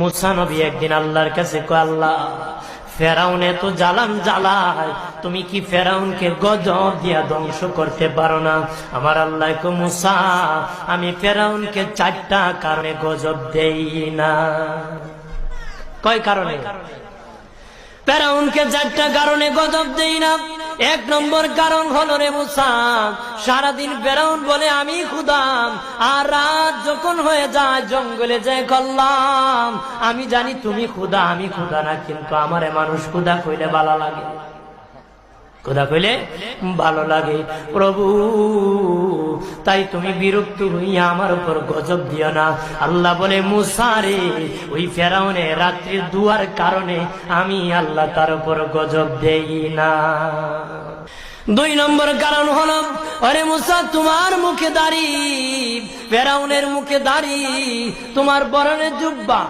মুসা নবী একদিন আল্লাহর কাছে কয়, আল্লাহ ফেরাউন এত জালাম জ্বালায়, তুমি কি ফেরাউনকে গজব দিয়া ধ্বংস করতে পারো না? আমার আল্লাহ কয়, মুসা আমি ফেরাউনকে 4টা কারণে গজব দেই না। কয় কারণে? ফেরাউনকে 4টা কারণে গজব দেই না। 1 নম্বর কারণ হলো, রে মুসা, সারাদিন ফেরাউন বলে আমি খোদা, আর রাত যখন হয়ে যায় জঙ্গলে যায় করলাম আমি জানি তুমি খোদা, আমি খোদা না, কিন্তু আমারে মানুষ খোদা কইলে ভালো লাগে, খোদা কইলে ভালো লাগে। প্রভু তাই তুমি বিরক্ত হইয়া আমার উপর গজব দিও না। আল্লাহ বলে, মুসা রে, ওই ফেরাউনের রাত্রির দুয়ার কারণে আমি আল্লাহ তার উপর গজব দেই না। 2 নম্বর কারণ হলো, আরে মুসা তোমার মুখে দাড়ি, ফেরাউনের মুখে দাড়ি, তোমার পরনে জুব্বা,